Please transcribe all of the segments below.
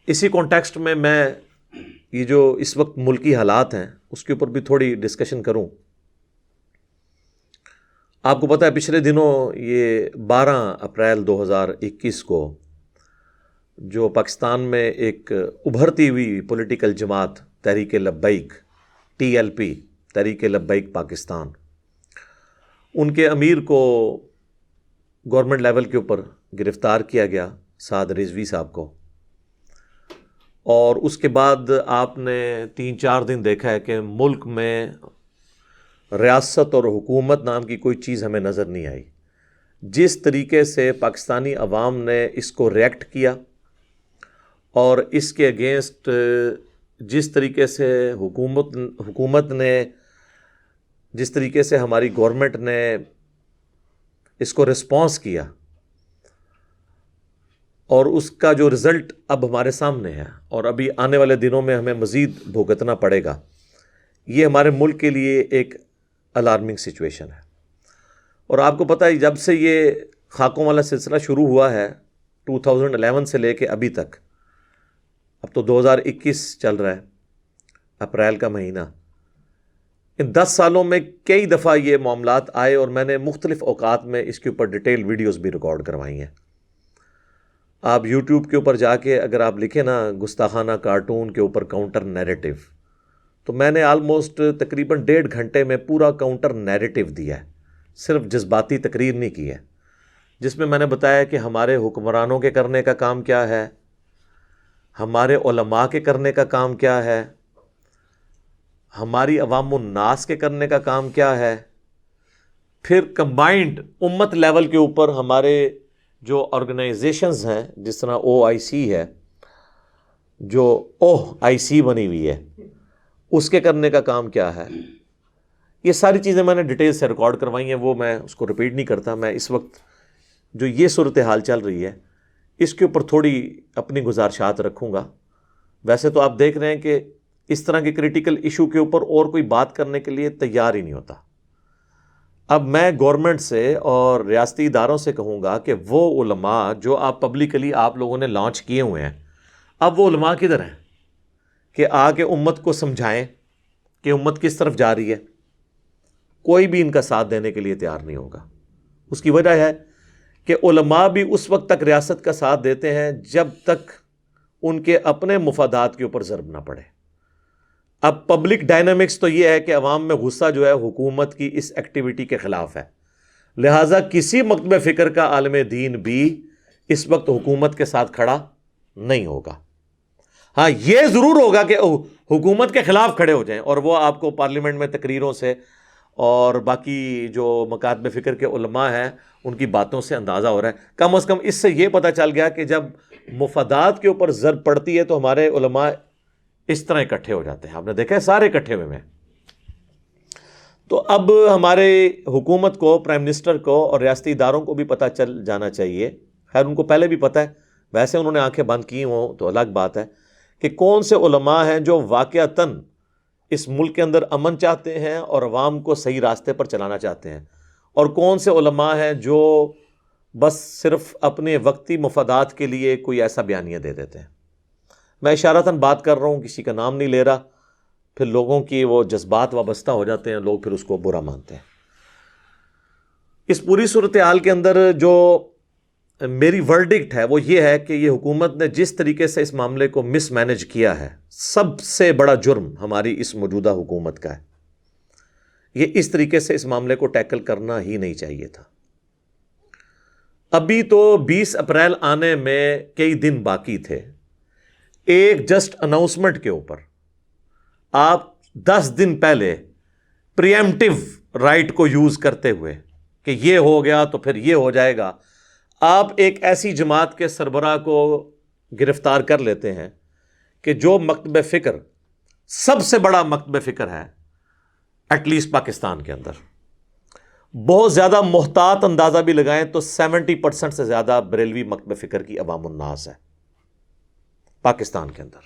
اسی کانٹیکسٹ میں یہ جو اس وقت ملکی حالات ہیں اس کے اوپر بھی تھوڑی ڈسکشن کروں. آپ کو پتہ ہے پچھلے دنوں یہ 12 اپریل 2021 کو جو پاکستان میں ایک ابھرتی ہوئی پولیٹیکل جماعت تحریک لبیک TLP تحریک لبیک پاکستان، ان کے امیر کو گورنمنٹ لیول کے اوپر گرفتار کیا گیا، سعد رضوی صاحب کو. اور اس کے بعد آپ نے 3-4 دن دیکھا ہے کہ ملک میں ریاست اور حکومت نام کی کوئی چیز ہمیں نظر نہیں آئی. جس طریقے سے پاکستانی عوام نے اس کو ریئیکٹ کیا اور اس کے اگینسٹ جس طریقے سے حکومت نے، جس طریقے سے ہماری گورنمنٹ نے اس کو رسپانس کیا، اور اس کا جو رزلٹ اب ہمارے سامنے ہے اور ابھی آنے والے دنوں میں ہمیں مزید بھگتنا پڑے گا، یہ ہمارے ملک کے لیے ایک الارمنگ سچویشن ہے. اور آپ کو پتہ ہے جب سے یہ خاکوں والا سلسلہ شروع ہوا ہے 2011 سے لے کے ابھی تک، اب تو 2021 چل رہا ہے، اپریل کا مہینہ، ان 10 سالوں میں کئی دفعہ یہ معاملات آئے اور میں نے مختلف اوقات میں اس کے اوپر ڈیٹیل ویڈیوز بھی ریکارڈ کروائی ہیں. آپ یوٹیوب کے اوپر جا کے اگر آپ لکھیں نا گستاخانہ کارٹون کے اوپر کاؤنٹر نیریٹو، تو میں نے آلموسٹ تقریباً 1.5 گھنٹے میں پورا کاؤنٹر نیریٹو دیا ہے، صرف جذباتی تقریر نہیں کی ہے، جس میں نے بتایا کہ ہمارے حکمرانوں کے کرنے کا کام کیا ہے، ہمارے علماء کے کرنے کا کام کیا ہے، ہماری عوام الناس کے کرنے کا کام کیا ہے، پھر کمبائنڈ امت لیول کے اوپر ہمارے جو آرگنائزیشنز ہیں، جس طرح OIC ہے، جو OIC بنی ہوئی ہے، اس کے کرنے کا کام کیا ہے. یہ ساری چیزیں میں نے ڈیٹیل سے ریکارڈ کروائی ہیں، وہ میں اس کو ریپیٹ نہیں کرتا. میں اس وقت جو یہ صورتحال چل رہی ہے اس کے اوپر تھوڑی اپنی گزارشات رکھوں گا. ویسے تو آپ دیکھ رہے ہیں کہ اس طرح کے کریٹیکل ایشو کے اوپر اور کوئی بات کرنے کے لیے تیار ہی نہیں ہوتا. اب میں گورنمنٹ سے اور ریاستی اداروں سے کہوں گا کہ وہ علماء جو آپ پبلکلی آپ لوگوں نے لانچ کیے ہوئے ہیں، اب وہ علماء کدھر ہیں کہ آ کے امت کو سمجھائیں کہ امت کس طرف جا رہی ہے؟ کوئی بھی ان کا ساتھ دینے کے لیے تیار نہیں ہوگا. اس کی وجہ ہے کہ علماء بھی اس وقت تک ریاست کا ساتھ دیتے ہیں جب تک ان کے اپنے مفادات کے اوپر ضرب نہ پڑے. اب پبلک ڈائنامکس تو یہ ہے کہ عوام میں غصہ جو ہے حکومت کی اس ایکٹیویٹی کے خلاف ہے، لہٰذا کسی مکتب فکر کا عالم دین بھی اس وقت حکومت کے ساتھ کھڑا نہیں ہوگا. ہاں یہ ضرور ہوگا کہ حکومت کے خلاف کھڑے ہو جائیں، اور وہ آپ کو پارلیمنٹ میں تقریروں سے اور باقی جو مکاتب فکر کے علماء ہیں ان کی باتوں سے اندازہ ہو رہا ہے. کم از کم اس سے یہ پتہ چل گیا کہ جب مفادات کے اوپر ضرب پڑتی ہے تو ہمارے علماء اس طرح اکٹھے ہو جاتے ہیں. آپ نے دیکھا ہے سارے اکٹھے ہوئے ہیں. تو اب ہمارے حکومت کو، پرائم منسٹر کو اور ریاستی اداروں کو بھی پتہ چل جانا چاہیے، خیر ان کو پہلے بھی پتہ ہے، ویسے انہوں نے آنکھیں بند کی ہوں تو الگ بات ہے، کہ کون سے علماء ہیں جو واقعتاً اس ملک کے اندر امن چاہتے ہیں اور عوام کو صحیح راستے پر چلانا چاہتے ہیں، اور کون سے علماء ہیں جو بس صرف اپنے وقتی مفادات کے لیے کوئی ایسا بیانیہ دے دیتے ہیں. میں اشارتاً بات کر رہا ہوں، کسی کا نام نہیں لے رہا، پھر لوگوں کی وہ جذبات وابستہ ہو جاتے ہیں، لوگ پھر اس کو برا مانتے ہیں. اس پوری صورتحال کے اندر جو میری ورڈکٹ ہے وہ یہ ہے کہ یہ حکومت نے جس طریقے سے اس معاملے کو مس مینج کیا ہے، سب سے بڑا جرم ہماری اس موجودہ حکومت کا ہے. یہ اس طریقے سے اس معاملے کو ٹیکل کرنا ہی نہیں چاہیے تھا. ابھی تو 20 اپریل آنے میں کئی دن باقی تھے. ایک جسٹ اناؤنسمنٹ کے اوپر آپ 10 دن پہلے پریمپٹیو رائٹ کو یوز کرتے ہوئے کہ یہ ہو گیا تو پھر یہ ہو جائے گا، آپ ایک ایسی جماعت کے سربراہ کو گرفتار کر لیتے ہیں کہ جو مکتب فکر سب سے بڑا مکتب فکر ہے ایٹ لیسٹ پاکستان کے اندر. بہت زیادہ محتاط اندازہ بھی لگائیں تو 70% سے زیادہ بریلوی مکتب فکر کی عوام الناس ہے پاکستان کے اندر،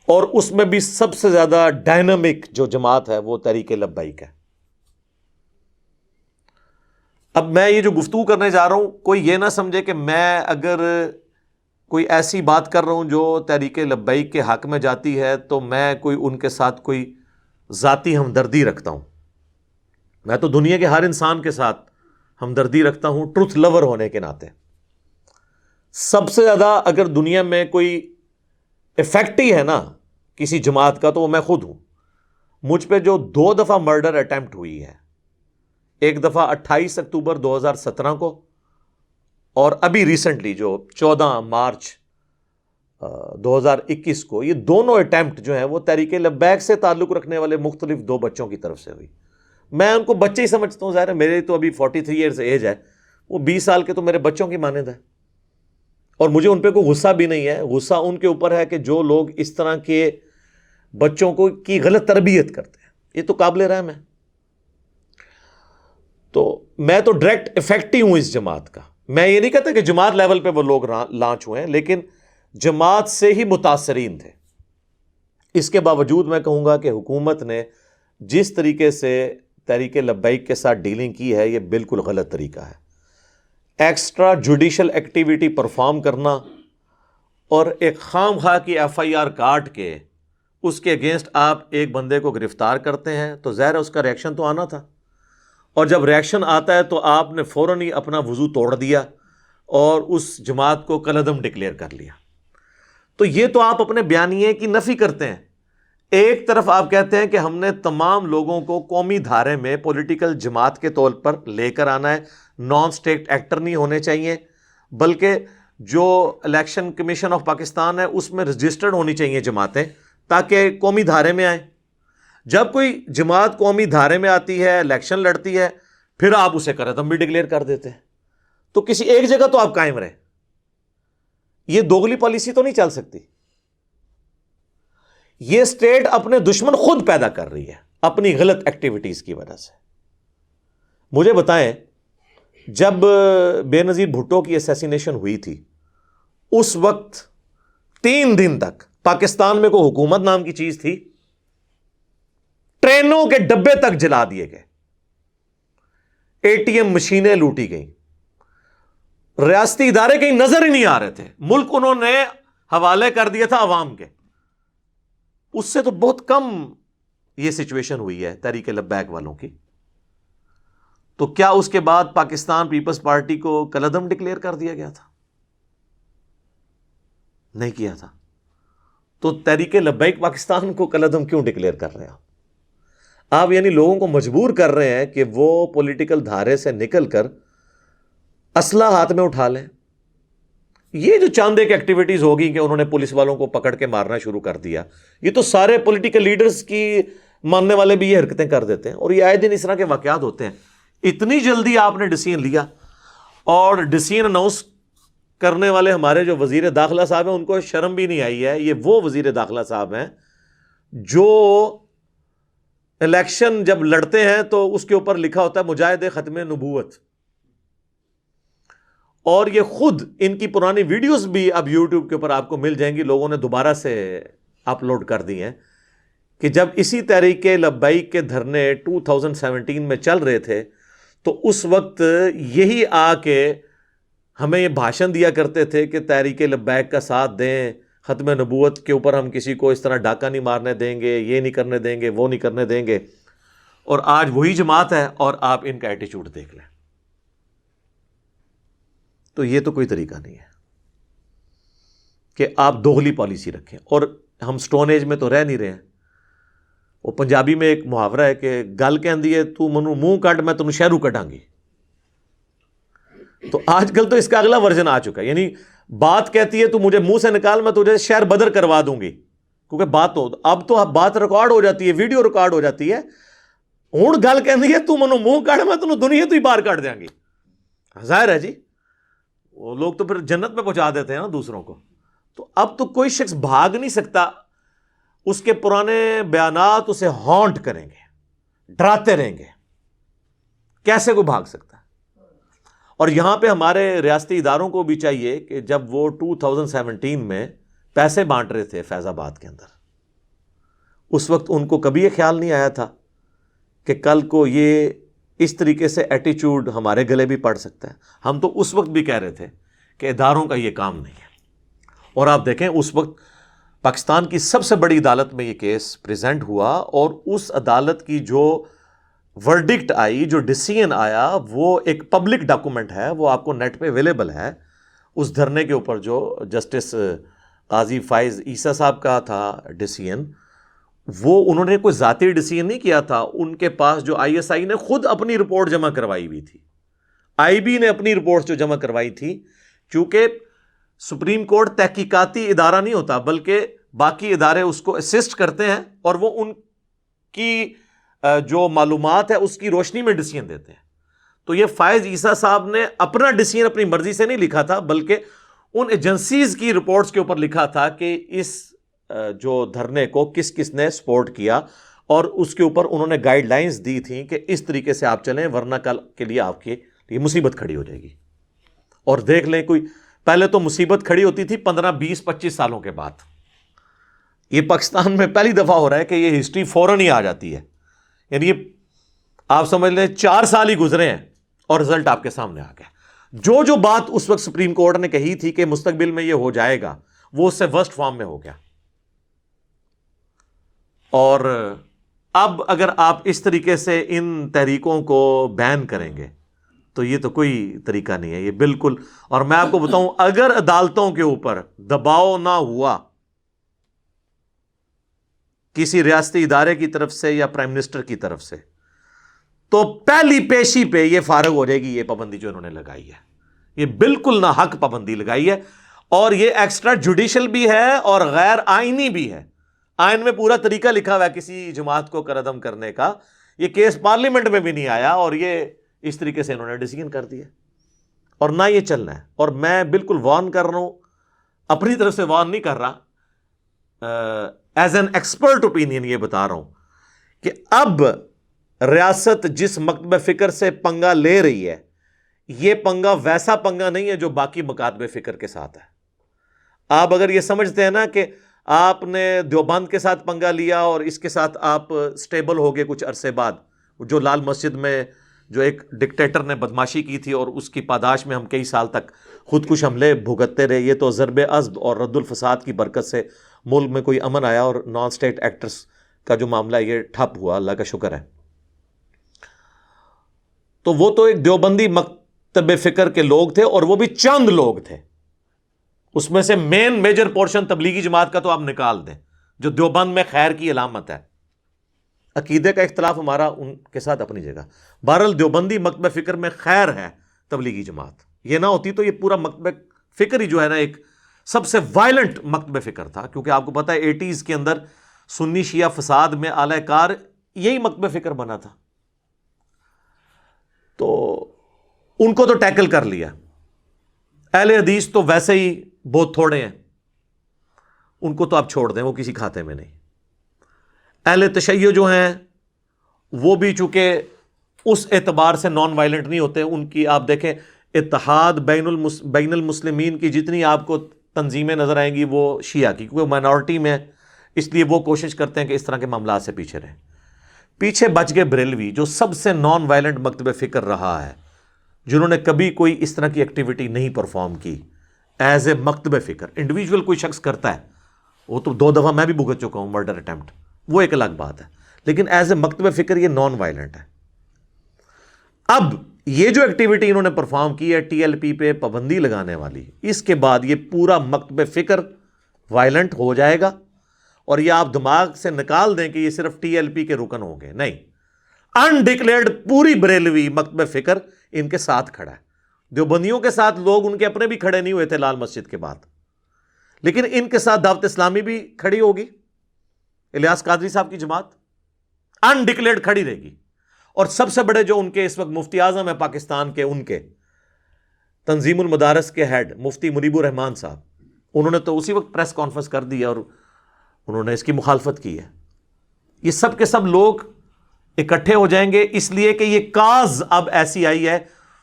اور اس میں بھی سب سے زیادہ ڈائنامک جو جماعت ہے وہ تحریک لبیک ہے. اب میں یہ جو گفتگو کرنے جا رہا ہوں، کوئی یہ نہ سمجھے کہ میں اگر کوئی ایسی بات کر رہا ہوں جو تحریک لبیک کے حق میں جاتی ہے تو میں کوئی ان کے ساتھ کوئی ذاتی ہمدردی رکھتا ہوں. میں تو دنیا کے ہر انسان کے ساتھ ہمدردی رکھتا ہوں ٹروتھ لور ہونے کے ناطے. سب سے زیادہ اگر دنیا میں کوئی افیکٹ ہی ہے نا کسی جماعت کا تو وہ میں خود ہوں. مجھ پہ جو 2 دفعہ مرڈر اٹیمپٹ ہوئی ہے، ایک دفعہ 28 اکتوبر 2017 کو، اور ابھی ریسنٹلی جو 14 مارچ 2021 کو، یہ دونوں اٹیمپٹ جو ہیں وہ تحریک لبیک سے تعلق رکھنے والے مختلف 2 بچوں کی طرف سے ہوئی. میں ان کو بچے ہی سمجھتا ہوں، ظاہر ہے میرے تو ابھی 43 ایئرز ایج ہے، وہ 20 سال کے تو میرے بچوں کی مانند ہے. اور مجھے ان پہ کوئی غصہ بھی نہیں ہے. غصہ ان کے اوپر ہے کہ جو لوگ اس طرح کے بچوں کو کی غلط تربیت کرتے ہیں. یہ تو قابل رحم ہے. تو میں تو ڈائریکٹ افیکٹ ہی ہوں اس جماعت کا. میں یہ نہیں کہتا کہ جماعت لیول پہ وہ لوگ لانچ ہوئے ہیں، لیکن جماعت سے ہی متاثرین تھے. اس کے باوجود میں کہوں گا کہ حکومت نے جس طریقے سے تحریک لبیک کے ساتھ ڈیلنگ کی ہے یہ بالکل غلط طریقہ ہے. ایکسٹرا جوڈیشل ایکٹیویٹی پرفارم کرنا اور ایک خام خواہ کی FIR کاٹ کے اس کے اگینسٹ آپ ایک بندے کو گرفتار کرتے ہیں تو ظاہر ہے اس کا ریئیکشن تو آنا تھا. اور جب ریئیکشن آتا ہے تو آپ نے فوراً ہی اپنا وضو توڑ دیا اور اس جماعت کو کالعدم ڈکلیئر کر لیا. تو یہ تو آپ اپنے بیانیے کی نفی کرتے ہیں. ایک طرف آپ کہتے ہیں کہ ہم نے تمام لوگوں کو قومی دھارے میں پولیٹیکل جماعت کے طور پر لے کر آنا ہے، نان اسٹیٹ ایکٹر نہیں ہونے چاہیے، بلکہ جو الیکشن کمیشن آف پاکستان ہے اس میں رجسٹرڈ ہونی چاہیے جماعتیں تاکہ قومی دھارے میں آئیں. جب کوئی جماعت قومی دھارے میں آتی ہے، الیکشن لڑتی ہے، پھر آپ اسے کالعدم بھی ڈکلیئر کر دیتے ہیں. تو کسی ایک جگہ تو آپ قائم رہیں. یہ دوغلی پالیسی تو نہیں چل سکتی. یہ اسٹیٹ اپنے دشمن خود پیدا کر رہی ہے اپنی غلط ایکٹیویٹیز کی وجہ سے. مجھے بتائیں جب بے نظیر بھٹو کی اسیسینیشن ہوئی تھی اس وقت 3 دن تک پاکستان میں کوئی حکومت نام کی چیز تھی؟ ٹرینوں کے ڈبے تک جلا دیے گئے، ATM مشینیں لوٹی گئیں، ریاستی ادارے کہیں نظر ہی نہیں آ رہے تھے، ملک انہوں نے حوالے کر دیا تھا عوام کے. اس سے تو بہت کم یہ سچویشن ہوئی ہے تحریک لبیک والوں کی. تو کیا اس کے بعد پاکستان پیپلز پارٹی کو کالعدم ڈکلیئر کر دیا گیا تھا؟ نہیں کیا تھا. تو تحریک لبیک پاکستان کو کالعدم کیوں ڈکلیئر کر رہے ہیں آپ یعنی لوگوں کو مجبور کر رہے ہیں کہ وہ پولیٹیکل دھارے سے نکل کر اسلحہ ہاتھ میں اٹھا لیں. یہ جو چاند ایک ایکٹیویٹیز ہوگی کہ انہوں نے پولیس والوں کو پکڑ کے مارنا شروع کر دیا، یہ تو سارے پولیٹیکل لیڈرز کی ماننے والے بھی یہ حرکتیں کر دیتے ہیں، اور یہ آئے دن اس طرح کے واقعات ہوتے ہیں. اتنی جلدی آپ نے ڈیسیژن لیا، اور ڈیسیژن اناؤنس کرنے والے ہمارے جو وزیر داخلہ صاحب ہیں ان کو شرم بھی نہیں آئی ہے. یہ وہ وزیر داخلہ صاحب ہیں جو الیکشن جب لڑتے ہیں تو اس کے اوپر لکھا ہوتا ہے مجاہد ختم نبوت، اور یہ خود ان کی پرانی ویڈیوز بھی اب یوٹیوب کے اوپر آپ کو مل جائیں گی، لوگوں نے دوبارہ سے اپلوڈ کر دی ہیں کہ جب اسی تحریک لبیک کے دھرنے 2017 میں چل رہے تھے تو اس وقت یہی آ کے ہمیں یہ بھاشن دیا کرتے تھے کہ تحریک لبیک کا ساتھ دیں، ختم نبوت کے اوپر ہم کسی کو اس طرح ڈاکہ نہیں مارنے دیں گے، یہ نہیں کرنے دیں گے، وہ نہیں کرنے دیں گے. اور آج وہی جماعت ہے اور آپ ان کا ایٹیچیوڈ دیکھ لیں. تو یہ تو کوئی طریقہ نہیں ہے کہ آپ دوغلی پالیسی رکھیں. اور ہم سٹون ایج میں تو رہ نہیں رہے ہیں. وہ پنجابی میں ایک محاورہ ہے کہ گل کہندی ہے تو منو منہ کٹ میں تمہیں شہرو کٹاں گی. تو آج کل تو اس کا اگلا ورژن آ چکا ہے، یعنی بات کہتی ہے تو مجھے منہ سے نکال میں تجھے شہر بدر کروا دوں گی، کیونکہ بات تو اب تو بات ریکارڈ ہو جاتی ہے، ویڈیو ریکارڈ ہو جاتی ہے. ہوں گل کہندی ہے تو منو منہ کٹ میں تمہیں دنیا تو ہی باہر کٹ دیاں گی. ظاہر ہے جی وہ لوگ تو پھر جنت میں پہنچا دیتے ہیں نا دوسروں کو. تو اب تو کوئی شخص بھاگ نہیں سکتا، اس کے پرانے بیانات اسے ہانٹ کریں گے، ڈراتے رہیں گے. کیسے کوئی بھاگ سکتا ہے؟ اور یہاں پہ ہمارے ریاستی اداروں کو بھی چاہیے کہ جب وہ 2017 میں پیسے بانٹ رہے تھے فیض آباد کے اندر، اس وقت ان کو کبھی یہ خیال نہیں آیا تھا کہ کل کو یہ اس طریقے سے ایٹیچیوڈ ہمارے گلے بھی پڑ سکتا ہے. ہم تو اس وقت بھی کہہ رہے تھے کہ اداروں کا یہ کام نہیں ہے. اور آپ دیکھیں اس وقت پاکستان کی سب سے بڑی عدالت میں یہ کیس پریزنٹ ہوا، اور اس عدالت کی جو ورڈکٹ آئی، جو ڈیسیژن آیا، وہ ایک پبلک ڈاکومنٹ ہے، وہ آپ کو نیٹ پہ اویلیبل ہے۔ اس دھرنے کے اوپر جو جسٹس قاضی فائز عیسیٰ صاحب کا تھا ڈیسیژن، وہ انہوں نے کوئی ذاتی ڈیسیژن نہیں کیا تھا، ان کے پاس جو آئی ایس آئی نے خود اپنی رپورٹ جمع کروائی ہوئی تھی، آئی بی نے اپنی رپورٹ جو جمع کروائی تھی، چونکہ سپریم کورٹ تحقیقاتی ادارہ نہیں ہوتا بلکہ باقی ادارے اس کو اسسٹ کرتے ہیں، اور وہ ان کی جو معلومات ہے اس کی روشنی میں ڈیسیژن دیتے ہیں۔ تو یہ فائز عیسیٰ صاحب نے اپنا ڈیسیژن اپنی مرضی سے نہیں لکھا تھا، بلکہ ان ایجنسیز کی رپورٹس کے اوپر لکھا تھا کہ اس جو دھرنے کو کس کس نے سپورٹ کیا، اور اس کے اوپر انہوں نے گائیڈ لائنز دی تھیں کہ اس طریقے سے آپ چلیں، ورنہ کل کے لیے آپ کی یہ مصیبت کھڑی ہو جائے گی۔ اور دیکھ لیں، کوئی پہلے تو مصیبت کھڑی ہوتی تھی 15 20 25 سالوں کے بعد، یہ پاکستان میں پہلی دفعہ ہو رہا ہے کہ یہ ہسٹری فوراً ہی آ جاتی ہے، یعنی یہ آپ سمجھ لیں 4 سال ہی گزرے ہیں اور رزلٹ آپ کے سامنے آ گیا۔ جو بات اس وقت سپریم کورٹ نے کہی تھی کہ مستقبل میں یہ ہو جائے گا، وہ اس سے ورسٹ فارم میں ہو گیا۔ اور اب اگر آپ اس طریقے سے ان تحریکوں کو بین کریں گے تو یہ تو کوئی طریقہ نہیں ہے، یہ بالکل۔ اور میں آپ کو بتاؤں، اگر عدالتوں کے اوپر دباؤ نہ ہوا کسی ریاستی ادارے کی طرف سے یا پرائم منسٹر کی طرف سے، تو پہلی پیشی پہ یہ فارغ ہو جائے گی یہ پابندی جو انہوں نے لگائی ہے۔ یہ بالکل ناحق پابندی لگائی ہے، اور یہ ایکسٹرا جوڈیشل بھی ہے اور غیر آئینی بھی ہے۔ آئین میں پورا طریقہ لکھا ہوا ہے کسی جماعت کو قردم کرنے کا، یہ کیس پارلیمنٹ میں بھی نہیں آیا، اور یہ اس طریقے سے انہوں نے ڈیسیژن کر دیا، اور نہ یہ چلنا ہے۔ اور میں بالکل وارن کر رہا ہوں، اپنی طرف سے وارن نہیں کر رہا، ایز این ایکسپرٹ اوپینین یہ بتا رہا ہوں کہ اب ریاست جس مکتب فکر سے پنگا لے رہی ہے، یہ پنگا ویسا پنگا نہیں ہے جو باقی مکاتب فکر کے ساتھ ہے۔ آپ اگر یہ سمجھتے ہیں نا کہ آپ نے دیوبند کے ساتھ پنگا لیا اور اس کے ساتھ آپ سٹیبل ہو گئے کچھ عرصے بعد، جو لال مسجد میں جو ایک ڈکٹیٹر نے بدماشی کی تھی اور اس کی پاداش میں ہم کئی سال تک خودکش حملے بھگتتے رہے، یہ تو ضرب عضب اور رد الفساد کی برکت سے ملک میں کوئی امن آیا، اور نان سٹیٹ ایکٹرز کا جو معاملہ یہ ٹھپ ہوا، اللہ کا شکر ہے۔ تو وہ تو ایک دیوبندی مکتب فکر کے لوگ تھے، اور وہ بھی چند لوگ تھے، اس میں سے مین میجر پورشن تبلیغی جماعت کا تو آپ نکال دیں، جو دیوبند میں خیر کی علامت ہے۔ عقیدے کا اختلاف ہمارا ان کے ساتھ اپنی جگہ، بہرحال دیوبندی مکتب فکر میں خیر ہے تبلیغی جماعت، یہ نہ ہوتی تو یہ پورا مکتب فکر ہی جو ہے نا ایک سب سے وائلنٹ مکتب فکر تھا، کیونکہ آپ کو پتا ہے 80s کے اندر سنی شیعہ فساد میں اعلی کار یہی مکتب فکر بنا تھا، تو ان کو تو ٹیکل کر لیا۔ اہل حدیث تو ویسے ہی بہت تھوڑے ہیں، ان کو تو آپ چھوڑ دیں، وہ کسی کھاتے میں نہیں۔ اہل تشیع جو ہیں وہ بھی چونکہ اس اعتبار سے نان وائلنٹ نہیں ہوتے، ان کی آپ دیکھیں اتحاد بین المسلمین کی جتنی آپ کو تنظیمیں نظر آئیں گی وہ شیعہ کی، کیونکہ مائنورٹی میں، اس لیے وہ کوشش کرتے ہیں کہ اس طرح کے معاملات سے پیچھے رہیں۔ پیچھے بچ گئے بریلوی، جو سب سے نان وائلنٹ مکتب فکر رہا ہے، جنہوں نے کبھی کوئی اس طرح کی ایکٹیویٹی نہیں پرفارم کی ایز اے مکتب فکر۔ انڈیویجول کوئی شخص کرتا ہے، وہ تو 2 دفعہ میں بھی بھگت چکا ہوں مرڈر اٹیمپٹ، وہ ایک الگ بات ہے، لیکن ایز اے مکتب فکر یہ نان وائلنٹ ہے۔ اب یہ جو ایکٹیویٹی انہوں نے پرفارم کی ہے ٹی ایل پی پہ پابندی لگانے والی، اس کے بعد یہ پورا مکتب فکر وائلنٹ ہو جائے گا، اور یہ آپ دماغ سے نکال دیں کہ یہ صرف ٹی ایل پی کے رکن ہوں گے، نہیں، انڈکلیئرڈ پوری بریلوی مکتب فکر ان کے ساتھ کھڑا ہے۔ دیوبندیوں کے ساتھ لوگ ان کے اپنے بھی کھڑے نہیں ہوئے تھے لال مسجد کے بعد، لیکن ان کے ساتھ دعوت اسلامی بھی کھڑی ہوگی، الیاس قادری صاحب کی جماعت انڈکلیئرڈ کھڑی رہے گی، اور سب سے بڑے جو ان کے اس وقت مفتی اعظم ہے پاکستان کے، ان کے تنظیم المدارس کے ہیڈ مفتی منیب الرحمان صاحب، انہوں نے تو اسی وقت پریس کانفرنس کر دی اور انہوں نے اس کی مخالفت کی ہے۔ یہ سب کے سب لوگ اکٹھے ہو جائیں گے، اس لیے کہ یہ کاز اب ایسی آئی ہے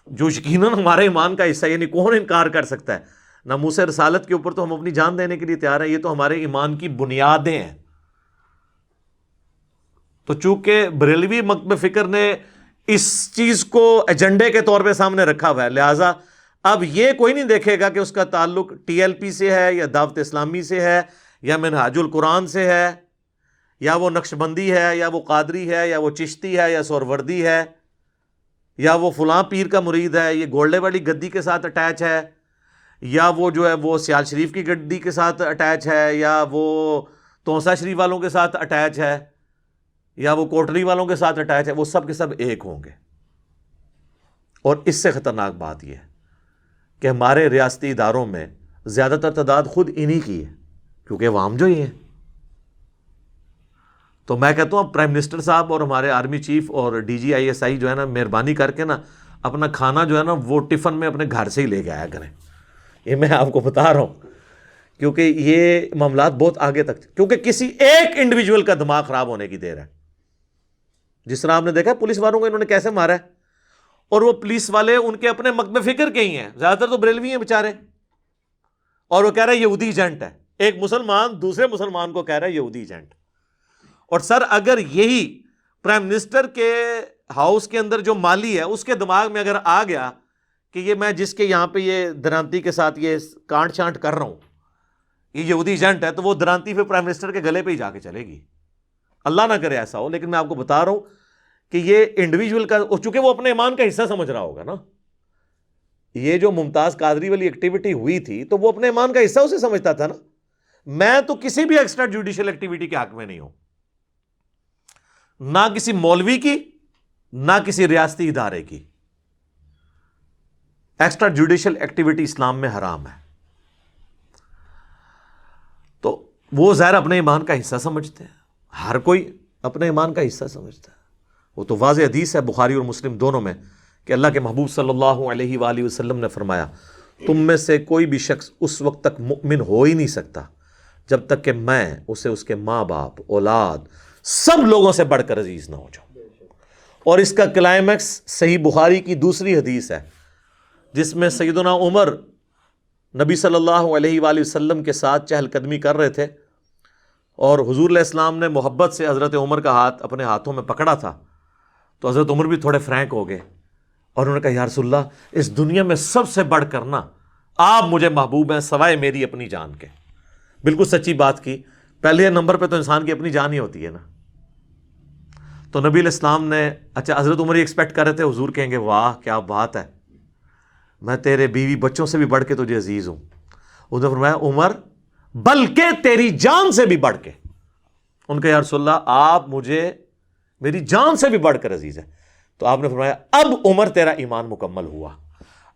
جو یقیناً ہمارے ایمان کا حصہ ہے، یعنی کون انکار کر سکتا ہے؟ ناموس رسالت کے اوپر تو ہم اپنی جان دینے کے لیے تیار ہیں، یہ تو ہمارے ایمان کی بنیادیں ہیں۔ تو چونکہ بریلوی مکتب فکر نے اس چیز کو ایجنڈے کے طور پہ سامنے رکھا ہوا ہے، لہٰذا اب یہ کوئی نہیں دیکھے گا کہ اس کا تعلق ٹی ایل پی سے ہے یا دعوت اسلامی سے ہے یا منہاج القرآن سے ہے یا وہ نقشبندی ہے یا وہ قادری ہے یا وہ چشتی ہے یا سہروردی ہے یا وہ فلاں پیر کا مرید ہے، یہ گولڈے والی گدی کے ساتھ اٹیچ ہے، یا وہ جو ہے وہ سیال شریف کی گدی کے ساتھ اٹیچ ہے، یا وہ تونسا شریف والوں کے ساتھ اٹیچ ہے، یا وہ کوٹلی والوں کے ساتھ اٹیچ ہے، وہ سب کے سب ایک ہوں گے۔ اور اس سے خطرناک بات یہ ہے کہ ہمارے ریاستی اداروں میں زیادہ تر تعداد خود انہی کی ہے، کیونکہ عوام جو ہی ہے۔ تو میں کہتا ہوں اب پرائم منسٹر صاحب اور ہمارے آرمی چیف اور D G I S I جو ہے نا، مہربانی کر کے نا اپنا کھانا جو ہے نا وہ ٹفن میں اپنے گھر سے ہی لے کے آیا کریں، یہ میں آپ کو بتا رہا ہوں، کیونکہ یہ معاملات بہت آگے تک، کیونکہ کسی ایک انڈیویجول کا دماغ خراب ہونے کی دیر ہے۔ جس طرح آپ نے دیکھا پولیس والوں کو انہوں نے کیسے مارا ہے، اور وہ پولیس والے ان کے اپنے مکتب فکر کے ہی ہیں، زیادہ تر تو بریلوی ہیں بیچارے، اور وہ کہہ رہا ہے یہودی ایجنٹ ہے، ایک مسلمان دوسرے مسلمان کو کہہ رہا ہے یہودی ایجنٹ۔ اور سر اگر یہی پرائم منسٹر کے ہاؤس کے اندر جو مالی ہے اس کے دماغ میں اگر آ گیا کہ یہ میں جس کے یہاں پہ یہ درانتی کے ساتھ یہ کانٹ چانٹ کر رہا ہوں یہ یہودی ایجنٹ ہے، تو وہ درانتی پھر پرائم منسٹر کے گلے پہ ہی جا کے چلے گی۔ اللہ نہ کرے ایسا ہو، لیکن میں آپ کو بتا رہا ہوں کہ یہ انڈیویجول کا، چونکہ وہ اپنے ایمان کا حصہ سمجھ رہا ہوگا نا، یہ جو ممتاز قادری والی ایکٹیویٹی ہوئی تھی تو وہ اپنے ایمان کا حصہ اسے سمجھتا تھا نا۔ میں تو کسی بھی ایکسٹرا جوڈیشل ایکٹیویٹی کے حق میں نہیں ہوں، نہ کسی مولوی کی نہ کسی ریاستی ادارے کی۔ ایکسٹرا جوڈیشل ایکٹیویٹی اسلام میں حرام ہے، تو وہ ظاہر اپنے ایمان کا حصہ سمجھتے ہیں، ہر کوئی اپنے ایمان کا حصہ سمجھتا ہے۔ وہ تو واضح حدیث ہے بخاری اور مسلم دونوں میں کہ اللہ کے محبوب صلی اللہ علیہ وآلہ وسلم نے فرمایا تم میں سے کوئی بھی شخص اس وقت تک مؤمن ہو ہی نہیں سکتا جب تک کہ میں اسے اس کے ماں باپ اولاد سب لوگوں سے بڑھ کر عزیز نہ ہو جاؤں۔ اور اس کا کلائمیکس صحیح بخاری کی دوسری حدیث ہے جس میں سیدنا عمر نبی صلی اللہ علیہ وآلہ وسلم کے ساتھ چہل قدمی کر رہے تھے، اور حضور علیہ السلام نے محبت سے حضرت عمر کا ہاتھ اپنے ہاتھوں میں پکڑا تھا، تو حضرت عمر بھی تھوڑے فرینک ہو گئے اور انہوں نے کہا یا رسول اللہ اس دنیا میں سب سے بڑھ کر نا آپ مجھے محبوب ہیں سوائے میری اپنی جان کے۔ بالکل سچی بات کی، پہلے نمبر پہ تو انسان کی اپنی جان ہی ہوتی ہے نا۔ تو نبی علیہ السلام نے، اچھا حضرت عمر ایکسپیکٹ کر رہے تھے حضور کہیں گے واہ کیا بات ہے، میں تیرے بیوی بچوں سے بھی بڑھ کے تجھے عزیز ہوں۔ انہوں نے فرمایا عمر بلکہ تیری جان سے بھی بڑھ کے۔ ان کا یا رسول اللہ آپ مجھے میری جان سے بھی بڑھ کر عزیز ہے۔ تو آپ نے فرمایا اب عمر تیرا ایمان مکمل ہوا۔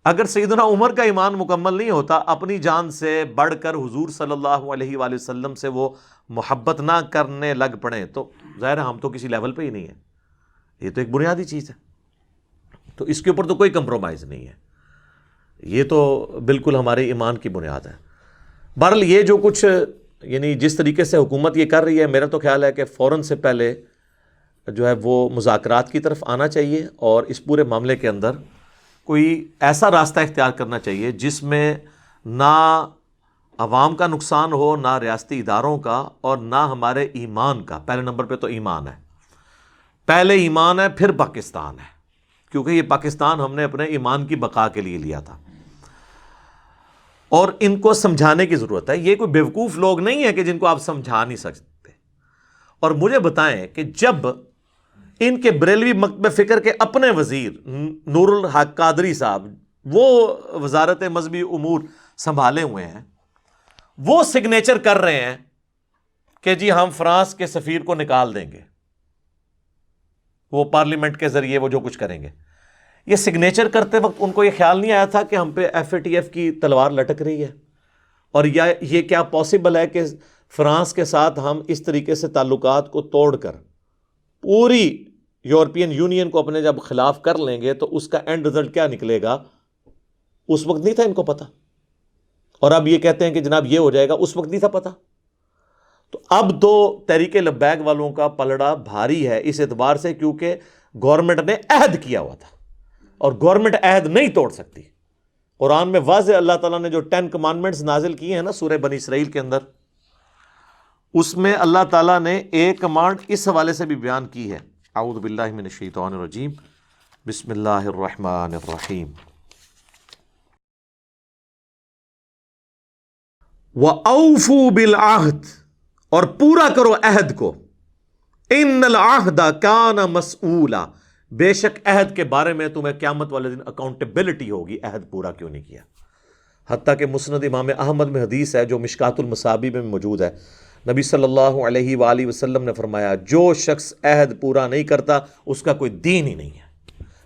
اگر سیدنا عمر کا ایمان مکمل نہیں ہوتا، اپنی جان سے بڑھ کر حضور صلی اللہ علیہ وآلہ وسلم سے وہ محبت نہ کرنے لگ پڑے، تو ظاہر ہے ہم تو کسی لیول پہ ہی نہیں ہیں۔ یہ تو ایک بنیادی چیز ہے، تو اس کے اوپر تو کوئی کمپرومائز نہیں ہے، یہ تو بالکل ہمارے ایمان کی بنیاد ہے۔ بہرحال یہ جو کچھ یعنی جس طریقے سے حکومت یہ کر رہی ہے، میرا تو خیال ہے کہ فوراً سے پہلے جو ہے وہ مذاکرات کی طرف آنا چاہیے، اور اس پورے معاملے کے اندر کوئی ایسا راستہ اختیار کرنا چاہیے جس میں نہ عوام کا نقصان ہو، نہ ریاستی اداروں کا، اور نہ ہمارے ایمان کا۔ پہلے نمبر پہ تو ایمان ہے، پہلے ایمان ہے پھر پاکستان ہے، کیونکہ یہ پاکستان ہم نے اپنے ایمان کی بقا کے لیے لیا تھا، اور ان کو سمجھانے کی ضرورت ہے۔ یہ کوئی بیوقوف لوگ نہیں ہے کہ جن کو آپ سمجھا نہیں سکتے۔ اور مجھے بتائیں کہ جب ان کے بریلوی مکتب فکر کے اپنے وزیر نور الحق قادری صاحب، وہ وزارت مذہبی امور سنبھالے ہوئے ہیں، وہ سگنیچر کر رہے ہیں کہ جی ہم فرانس کے سفیر کو نکال دیں گے، وہ پارلیمنٹ کے ذریعے وہ جو کچھ کریں گے، یہ سگنیچر کرتے وقت ان کو یہ خیال نہیں آیا تھا کہ ہم پہ ایف اے ٹی ایف کی تلوار لٹک رہی ہے، اور یہ کیا پاسبل ہے کہ فرانس کے ساتھ ہم اس طریقے سے تعلقات کو توڑ کر پوری یورپین یونین کو اپنے جب خلاف کر لیں گے تو اس کا اینڈ رزلٹ کیا نکلے گا، اس وقت نہیں تھا ان کو پتا، اور اب یہ کہتے ہیں کہ جناب یہ ہو جائے گا، اس وقت نہیں تھا پتا۔ تو اب تو تحریک لبیک والوں کا پلڑا بھاری ہے اس اعتبار سے کیونکہ گورنمنٹ نے عہد کیا ہوا تھا، اور گورنمنٹ عہد نہیں توڑ سکتی۔ قرآن میں واضح اللہ تعالیٰ نے جو 10 کمانڈمنٹس نازل کیے ہیں نا سورہ بنی اسرائیل کے اندر، اس میں اللہ تعالیٰ نے ایک کمانڈ اس حوالے سے بھی بیان کی ہے، اعوذ باللہ من الشیطان الرجیم، بسم اللہ الرحمن الرحیم۔ وَأَوْفُوا بِالْعَهْدِ، اور پورا کرو عہد کو، ان العہد کان مسئولا، بے شک عہد کے بارے میں تمہیں قیامت والے دن اکاؤنٹیبلٹی ہوگی، عہد پورا کیوں نہیں کیا۔ حتیٰ کہ مسند امام احمد میں حدیث ہے جو مشکات المصابیح میں موجود ہے، نبی صلی اللہ علیہ وآلہ وسلم نے فرمایا جو شخص عہد پورا نہیں کرتا اس کا کوئی دین ہی نہیں ہے،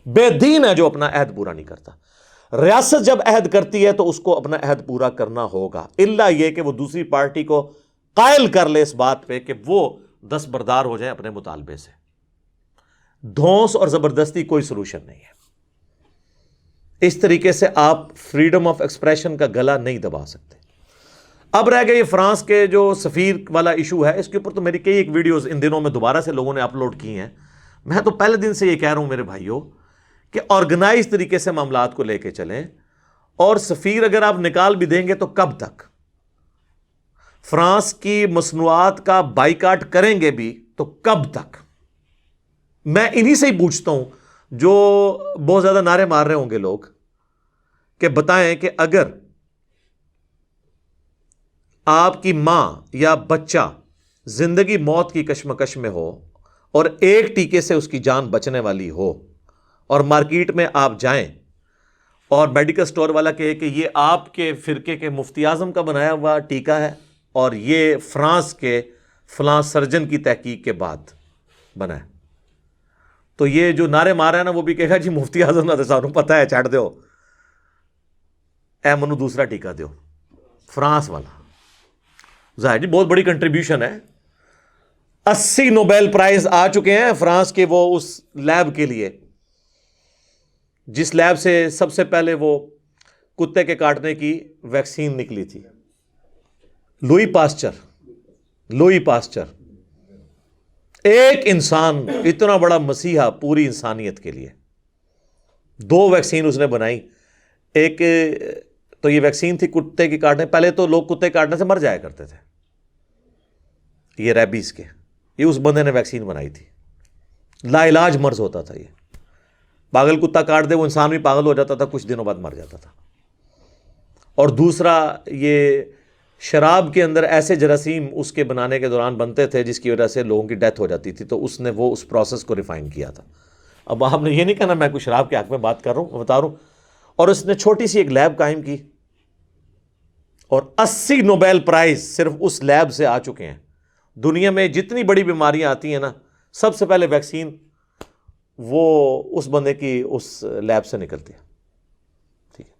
بے دین ہے جو اپنا عہد پورا نہیں کرتا۔ ریاست جب عہد کرتی ہے تو اس کو اپنا عہد پورا کرنا ہوگا، الا یہ کہ وہ دوسری پارٹی کو قائل کر لے اس بات پہ کہ وہ دستبردار ہو جائیں اپنے مطالبے سے۔ دھونس اور زبردستی کوئی سلوشن نہیں ہے۔ اس طریقے سے آپ فریڈم آف ایکسپریشن کا گلا نہیں دبا سکتے۔ اب رہ گئے یہ فرانس کے جو سفیر والا ایشو ہے، اس کے اوپر تو میری کئی ایک ویڈیوز ان دنوں میں دوبارہ سے لوگوں نے اپلوڈ کی ہیں۔ میں تو پہلے دن سے یہ کہہ رہا ہوں میرے بھائیوں کہ آرگنائز طریقے سے معاملات کو لے کے چلیں، اور سفیر اگر آپ نکال بھی دیں گے تو کب تک؟ فرانس کی مصنوعات کا بائیکاٹ کریں گے بھی تو کب تک؟ میں انہی سے ہی پوچھتا ہوں جو بہت زیادہ نعرے مار رہے ہوں گے لوگ، کہ بتائیں کہ اگر آپ کی ماں یا بچہ زندگی موت کی کشمکش میں ہو اور ایک ٹیکے سے اس کی جان بچنے والی ہو، اور مارکیٹ میں آپ جائیں اور میڈیکل سٹور والا کہے کہ یہ آپ کے فرقے کے مفتی اعظم کا بنایا ہوا ٹیکہ ہے اور یہ فرانس کے فلاں سرجن کی تحقیق کے بعد بنا ہے، تو یہ جو نعرے مارا ہے نا وہ بھی کہے گا جی مفتی اعظم کا تو سانوں پتہ ہے، چھڑ دیو اے منو دوسرا ٹیکہ دیو فرانس والا۔ ظاہر جی بہت بڑی کنٹریبیوشن ہے، 80 نوبیل پرائز آ چکے ہیں فرانس کے وہ اس لیب کے لیے جس لیب سے سب سے پہلے وہ کتے کے کاٹنے کی ویکسین نکلی تھی، لوئی پاسچر ایک انسان اتنا بڑا مسیحا پوری انسانیت کے لیے، 2 ویکسین اس نے بنائی۔ ایک تو یہ ویکسین تھی کتے کی کاٹنے، پہلے تو لوگ کتے کاٹنے سے مر جایا کرتے تھے، یہ ریبیز کے، یہ اس بندے نے ویکسین بنائی تھی، لا علاج مرض ہوتا تھا، یہ پاگل کتا کاٹ دے وہ انسان بھی پاگل ہو جاتا تھا، کچھ دنوں بعد مر جاتا تھا۔ اور دوسرا یہ شراب کے اندر ایسے جراثیم اس کے بنانے کے دوران بنتے تھے جس کی وجہ سے لوگوں کی ڈیتھ ہو جاتی تھی، تو اس نے وہ اس پروسیس کو ریفائن کیا تھا۔ اب آپ نے یہ نہیں کہنا میں کوئی شراب کے حق میں بات کر رہا ہوں، بتا رہا ہوں۔ اور اس نے چھوٹی سی ایک لیب قائم کی اور 80 نوبیل پرائز صرف اس لیب سے آ چکے ہیں۔ دنیا میں جتنی بڑی بیماریاں آتی ہیں نا، سب سے پہلے ویکسین وہ اس بندے کی اس لیب سے نکلتی ہے، ٹھیک ہے۔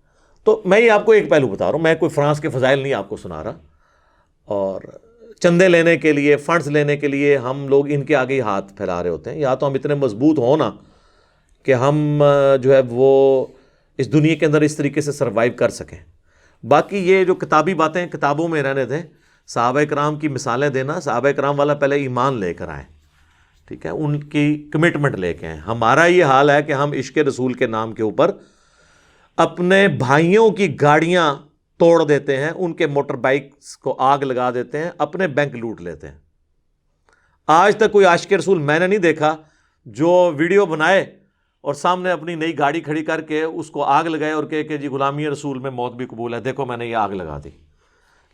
تو میں یہ آپ کو ایک پہلو بتا رہا ہوں، میں کوئی فرانس کے فضائل نہیں آپ کو سنا رہا، اور چندے لینے کے لیے، فنڈز لینے کے لیے ہم لوگ ان کے آگے ہی ہاتھ پھیلا رہے ہوتے ہیں۔ یا تو ہم اتنے مضبوط ہوں نا کہ ہم جو ہے وہ اس دنیا کے اندر اس طریقے سے سروائیو کر سکیں۔ باقی یہ جو کتابی باتیں کتابوں میں رہنے دیں، صحابہ کرام کی مثالیں دینا، صحابہ کرام والا پہلے ایمان لے کر آئیں، ٹھیک ہے، ان کی کمٹمنٹ لے کے آئیں۔ ہمارا یہ حال ہے کہ ہم عشق رسول کے نام کے اوپر اپنے بھائیوں کی گاڑیاں توڑ دیتے ہیں، ان کے موٹر بائکس کو آگ لگا دیتے ہیں، اپنے بینک لوٹ لیتے ہیں۔ آج تک کوئی عاشق رسول میں نے نہیں دیکھا جو ویڈیو بنائے اور سامنے اپنی نئی گاڑی کھڑی کر کے اس کو آگ لگائے اور کہے کہ جی غلامی رسول میں موت بھی قبول ہے، دیکھو میں نے یہ آگ لگا دی۔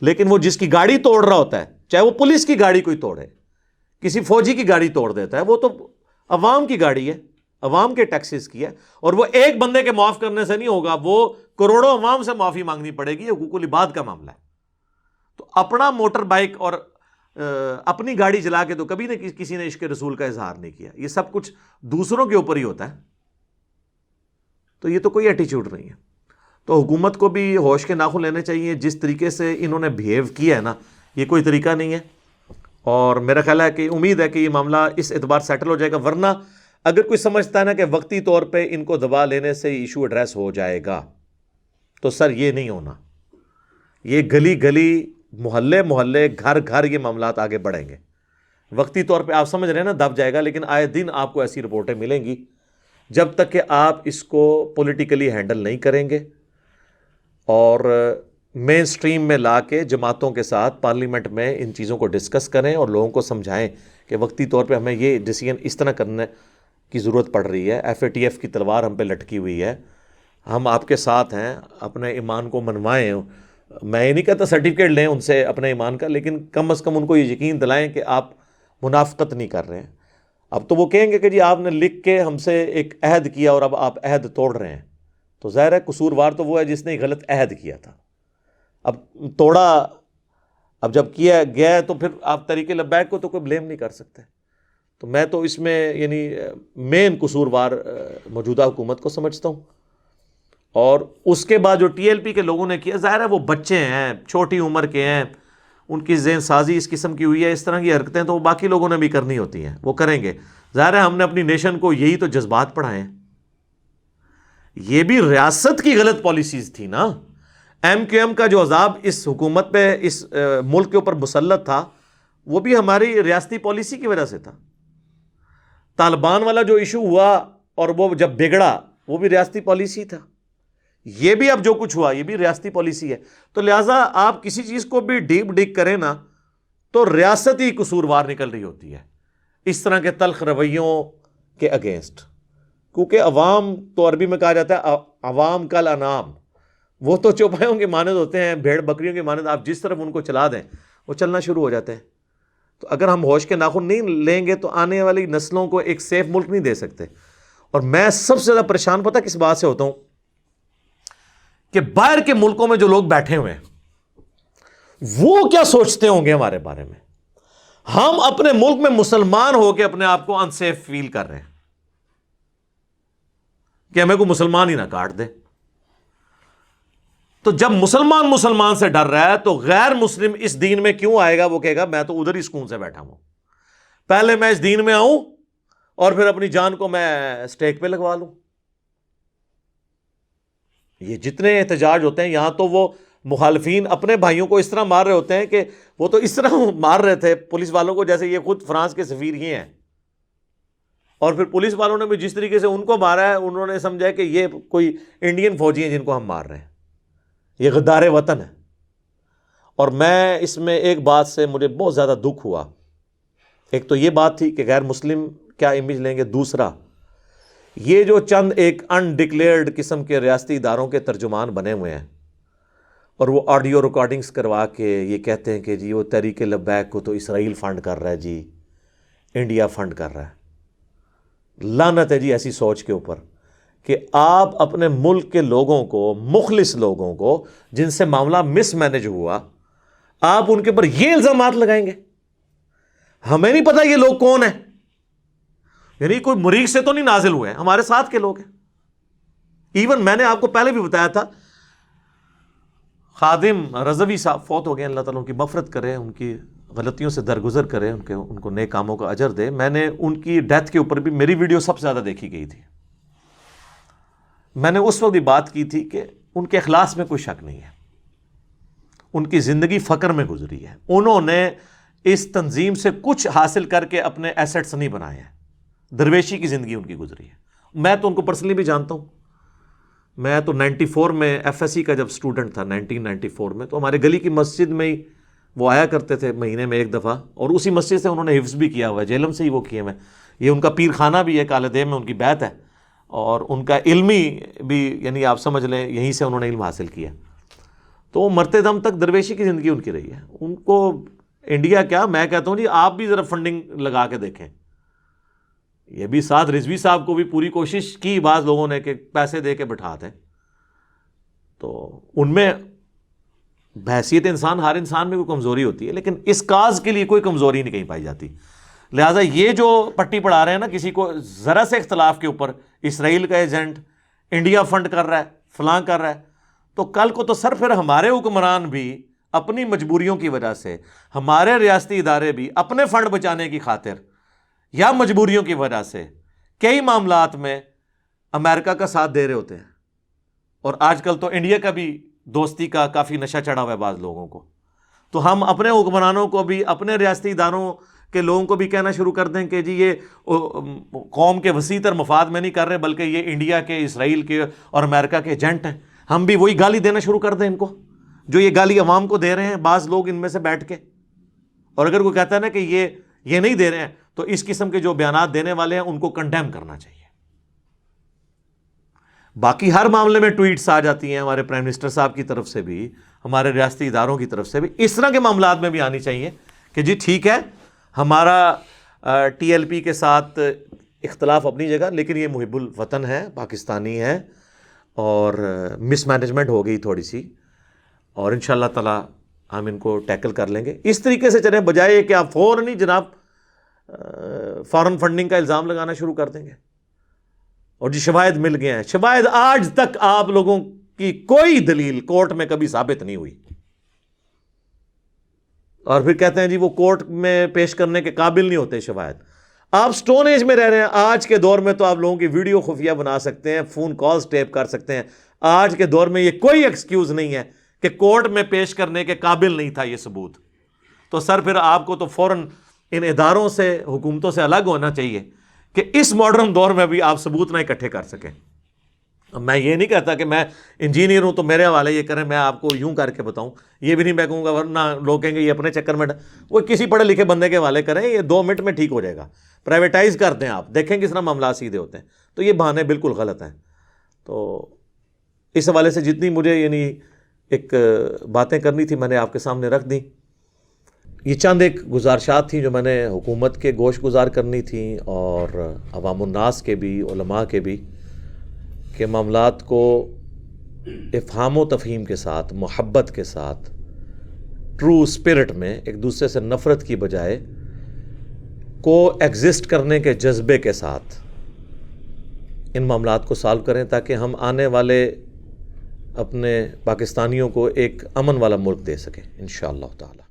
لیکن وہ جس کی گاڑی توڑ رہا ہوتا ہے، چاہے وہ پولیس کی گاڑی کوئی توڑے، کسی فوجی کی گاڑی توڑ دیتا ہے، وہ تو عوام کی گاڑی ہے، عوام کے ٹیکسز کی ہے، اور وہ ایک بندے کے معاف کرنے سے نہیں ہوگا، وہ کروڑوں عوام سے معافی مانگنی پڑے گی۔ یہ حقوق العباد کا معاملہ ہے۔ تو اپنا موٹر بائک اور اپنی گاڑی جلا کے تو کبھی نہ کسی نے عشق رسول کا اظہار نہیں کیا۔ یہ سب کچھ دوسروں کے اوپر ہی ہوتا ہے، تو یہ تو کوئی ایٹیچیوڈ نہیں ہے۔ تو حکومت کو بھی ہوش کے ناخن لینے چاہیے، جس طریقے سے انہوں نے بہیو کیا ہے نا، یہ کوئی طریقہ نہیں ہے۔ اور میرا خیال ہے کہ امید ہے کہ یہ معاملہ اس اعتبار سیٹل ہو جائے گا، ورنہ اگر کوئی سمجھتا ہے نا کہ وقتی طور پہ ان کو دبا لینے سے ایشو ایڈریس ہو جائے گا، تو سر یہ نہیں ہونا۔ یہ گلی گلی، محلے محلے، گھر گھر یہ معاملات آگے بڑھیں گے۔ وقتی طور پہ آپ سمجھ رہے ہیں نا دب جائے گا، لیکن آئے دن آپ کو ایسی رپورٹیں ملیں گی جب تک کہ آپ اس کو پولیٹیکلی ہینڈل نہیں کریں گے اور مین سٹریم میں لا کے جماعتوں کے ساتھ پارلیمنٹ میں ان چیزوں کو ڈسکس کریں اور لوگوں کو سمجھائیں کہ وقتی طور پہ ہمیں یہ ڈیسیجن اس طرح کرنے کی ضرورت پڑ رہی ہے، FATF کی تلوار ہم پہ لٹکی ہوئی ہے، ہم آپ کے ساتھ ہیں، اپنے ایمان کو منوائیں میں یہ نہیں کہتا سرٹیفکیٹ لیں ان سے اپنے ایمان کا، لیکن کم از کم ان کو یہ یقین دلائیں کہ آپ منافقت نہیں کر رہے ہیں۔ اب تو وہ کہیں گے کہ جی آپ نے لکھ کے ہم سے ایک عہد کیا اور اب آپ عہد توڑ رہے ہیں، تو ظاہر ہے قصوروار تو وہ ہے جس نے غلط عہد کیا تھا، اب توڑا، اب جب کیا گیا ہے تو پھر آپ طریق لبیک کو تو کوئی بلیم نہیں کر سکتے۔ تو میں تو اس میں یعنی مین قصوروار موجودہ حکومت کو سمجھتا ہوں۔ اور اس کے بعد جو ٹی ایل پی کے لوگوں نے کیا، ظاہر ہے وہ بچے ہیں، چھوٹی عمر کے ہیں، ان کی ذہن سازی اس قسم کی ہوئی ہے، اس طرح کی حرکتیں تو باقی لوگوں نے بھی کرنی ہوتی ہیں، وہ کریں گے۔ ظاہر ہے ہم نے اپنی نیشن کو یہی تو جذبات پڑھائے ہیں۔ یہ بھی ریاست کی غلط پالیسیز تھی نا۔ ایم کیو ایم کا جو عذاب اس حکومت پہ، اس ملک کے اوپر مسلط تھا، وہ بھی ہماری ریاستی پالیسی کی وجہ سے تھا۔ طالبان والا جو ایشو ہوا اور وہ جب بگڑا، وہ بھی ریاستی پالیسی تھا۔ یہ بھی اب جو کچھ ہوا یہ بھی ریاستی پالیسی ہے۔ تو لہٰذا آپ کسی چیز کو بھی ڈیپ ڈگ کریں نا تو ریاست ہی قصوروار نکل رہی ہوتی ہے اس طرح کے تلخ رویوں کے اگینسٹ، کیونکہ عوام تو عربی میں کہا جاتا ہے عوام کل انعام، وہ تو چوپایوں کے مانند ہوتے ہیں، بھیڑ بکریوں کے مانند، آپ جس طرف ان کو چلا دیں وہ چلنا شروع ہو جاتے ہیں۔ تو اگر ہم ہوش کے ناخن نہیں لیں گے تو آنے والی نسلوں کو ایک سیف ملک نہیں دے سکتے۔ اور میں سب سے زیادہ پریشان پتہ کس بات سے ہوتا ہوں کہ باہر کے ملکوں میں جو لوگ بیٹھے ہوئے ہیں وہ کیا سوچتے ہوں گے ہمارے بارے میں۔ ہم اپنے ملک میں مسلمان ہو کے اپنے آپ کو انسیف فیل کر رہے ہیں کہ ہمیں کوئی مسلمان ہی نہ کاٹ دے۔ تو جب مسلمان سے ڈر رہا ہے تو غیر مسلم اس دین میں کیوں آئے گا؟ وہ کہے گا میں تو ادھر ہی سکون سے بیٹھا ہوں، پہلے میں اس دین میں آؤں اور پھر اپنی جان کو میں سٹیک پہ لگوا لوں۔ یہ جتنے احتجاج ہوتے ہیں یہاں تو وہ مخالفین اپنے بھائیوں کو اس طرح مار رہے ہوتے ہیں کہ وہ تو اس طرح مار رہے تھے پولیس والوں کو جیسے یہ خود فرانس کے سفیر ہی ہیں، اور پھر پولیس والوں نے بھی جس طریقے سے ان کو مارا ہے انہوں نے سمجھا کہ یہ کوئی انڈین فوجی ہیں جن کو ہم مار رہے ہیں، یہ غدار وطن ہے۔ اور میں اس میں ایک بات سے مجھے بہت زیادہ دکھ ہوا، ایک تو یہ بات تھی کہ غیر مسلم کیا امیج لیں گے، دوسرا یہ جو چند ایک انڈکلیئرڈ قسم کے ریاستی اداروں کے ترجمان بنے ہوئے ہیں اور وہ آڈیو ریکارڈنگز کروا کے یہ کہتے ہیں کہ جی وہ تحریک لبیک کو تو اسرائیل فنڈ کر رہا ہے، جی انڈیا فنڈ کر رہا ہے۔ لعنت ہے جی ایسی سوچ کے اوپر کہ آپ اپنے ملک کے لوگوں کو، مخلص لوگوں کو جن سے معاملہ مس مینج ہوا، آپ ان کے اوپر یہ الزامات لگائیں گے۔ ہمیں نہیں پتا یہ لوگ کون ہیں، یعنی کوئی مریخ سے تو نہیں نازل ہوئے ہیں، ہمارے ساتھ کے لوگ ہیں۔ ایون میں نے آپ کو پہلے بھی بتایا تھا، خادم رضوی صاحب فوت ہو گئے، اللہ تعالیٰ ان کی مغفرت کرے، ان کی غلطیوں سے درگزر کرے، ان کو نیک کاموں کا اجر دے۔ میں نے ان کی ڈیتھ کے اوپر بھی میری ویڈیو سب سے زیادہ دیکھی گئی تھی۔ میں نے اس وقت بھی بات کی تھی کہ ان کے اخلاص میں کوئی شک نہیں ہے، ان کی زندگی فقر میں گزری ہے، انہوں نے اس تنظیم سے کچھ حاصل کر کے اپنے ایسٹس نہیں بنائے ہیں، درویشی کی زندگی ان کی گزری ہے۔ میں تو ان کو پرسنلی بھی جانتا ہوں، میں تو 94 میں ایف ایس سی کا جب اسٹوڈنٹ تھا 1994 میں، تو ہمارے گلی کی مسجد میں ہی وہ آیا کرتے تھے مہینے میں ایک دفعہ، اور اسی مسجد سے انہوں نے حفظ بھی کیا ہوا ہے، جہلم سے ہی وہ کیے ہوئے، یہ ان کا پیر خانہ بھی ہے، کالدیم میں ان کی بیت ہے، اور ان کا علمی بھی یعنی آپ سمجھ لیں یہیں سے انہوں نے علم حاصل کیا۔ تو وہ مرتے دم تک درویشی کی زندگی ان کی رہی ہے۔ ان کو انڈیا کیا، میں کہتا ہوں جی آپ بھی ذرا فنڈنگ لگا کے دیکھیں۔ یہ بھی ساتھ رضوی صاحب کو بھی پوری کوشش کی بعض لوگوں نے کہ پیسے دے کے بٹھا دیں، تو ان میں بحیثیت انسان، ہر انسان میں کوئی کمزوری ہوتی ہے، لیکن اس کاز کے لیے کوئی کمزوری نہیں کہیں پائی جاتی۔ لہٰذا یہ جو پٹی پڑھا رہے ہیں نا کسی کو ذرا سے اختلاف کے اوپر، اسرائیل کا ایجنٹ، انڈیا فنڈ کر رہا ہے، فلاں کر رہا ہے، تو کل کو تو سر پھر ہمارے حکمران بھی اپنی مجبوریوں کی وجہ سے، ہمارے ریاستی ادارے بھی اپنے فنڈ بچانے کی خاطر یا مجبوریوں کی وجہ سے کئی معاملات میں امریکہ کا ساتھ دے رہے ہوتے ہیں۔ اور آج کل تو انڈیا کا بھی دوستی کا کافی نشہ چڑھا ہوا ہے بعض لوگوں کو، تو ہم اپنے حکمرانوں کو بھی، اپنے ریاستی اداروں کے لوگوں کو بھی کہنا شروع کر دیں کہ جی یہ قوم کے وسیع تر مفاد میں نہیں کر رہے بلکہ یہ انڈیا کے، اسرائیل کے اور امریکہ کے ایجنٹ ہیں۔ ہم بھی وہی گالی دینا شروع کر دیں ان کو جو یہ گالی عوام کو دے رہے ہیں بعض لوگ ان میں سے بیٹھ کے۔ اور اگر کوئی کہتا ہے نا کہ یہ نہیں دے رہے ہیں تو اس قسم کے جو بیانات دینے والے ہیں ان کو کنڈیم کرنا چاہیے۔ باقی ہر معاملے میں ٹویٹس آ جاتی ہیں ہمارے پرائم منسٹر صاحب کی طرف سے بھی، ہمارے ریاستی اداروں کی طرف سے بھی، اس طرح کے معاملات میں بھی آنی چاہیے کہ جی ٹھیک ہے ہمارا ٹی ایل پی کے ساتھ اختلاف اپنی جگہ، لیکن یہ محب الوطن ہے، پاکستانی ہے، اور مس مینجمنٹ ہو گئی تھوڑی سی، اور انشاءاللہ تعالی ہم ان کو ٹیکل کر لیں گے۔ اس طریقے سے چلیں، بجائے کہ آپ فوراً ہی جناب فارن فنڈنگ کا الزام لگانا شروع کر دیں گے، اور جی شواہد مل گئے ہیں۔ شواہد آج تک آپ لوگوں کی کوئی دلیل کورٹ میں کبھی ثابت نہیں ہوئی، اور پھر کہتے ہیں جی وہ کورٹ میں پیش کرنے کے قابل نہیں ہوتے شواہد۔ آپ سٹون ایج میں رہ رہے ہیں۔ آج کے دور میں تو آپ لوگوں کی ویڈیو خفیہ بنا سکتے ہیں، فون کالز ٹیپ کر سکتے ہیں۔ آج کے دور میں یہ کوئی ایکسکیوز نہیں ہے کہ کورٹ میں پیش کرنے کے قابل نہیں تھا یہ ثبوت، تو سر پھر آپ کو تو فوراً ان اداروں سے، حکومتوں سے الگ ہونا چاہیے کہ اس ماڈرن دور میں بھی آپ ثبوت نہ اکٹھے کر سکیں۔ میں یہ نہیں کہتا کہ میں انجینئر ہوں تو میرے حوالے یہ کریں، میں آپ کو یوں کر کے بتاؤں، یہ بھی نہیں میں کہوں گا، ورنہ لوگ کہیں گے یہ اپنے چکر میں وہ کسی پڑھے لکھے بندے کے حوالے کریں، یہ 2 منٹ میں ٹھیک ہو جائے گا۔ پرائیویٹائز کر دیں، آپ دیکھیں کس طرح معاملات سیدھے ہوتے ہیں۔ تو یہ بہانے بالکل غلط ہیں۔ تو اس حوالے سے جتنی مجھے یعنی ایک باتیں کرنی تھی میں نے آپ کے سامنے رکھ دیں۔ یہ چند ایک گزارشات تھیں جو میں نے حکومت کے گوش گزار کرنی تھیں، اور عوام الناس کے بھی، علماء کے بھی، کہ معاملات کو افہام و تفہیم کے ساتھ، محبت کے ساتھ، ٹرو اسپرٹ میں، ایک دوسرے سے نفرت کی بجائے کو ایگزسٹ کرنے کے جذبے کے ساتھ ان معاملات کو سالو کریں، تاکہ ہم آنے والے اپنے پاکستانیوں کو ایک امن والا ملک دے سکیں انشاءاللہ تعالی۔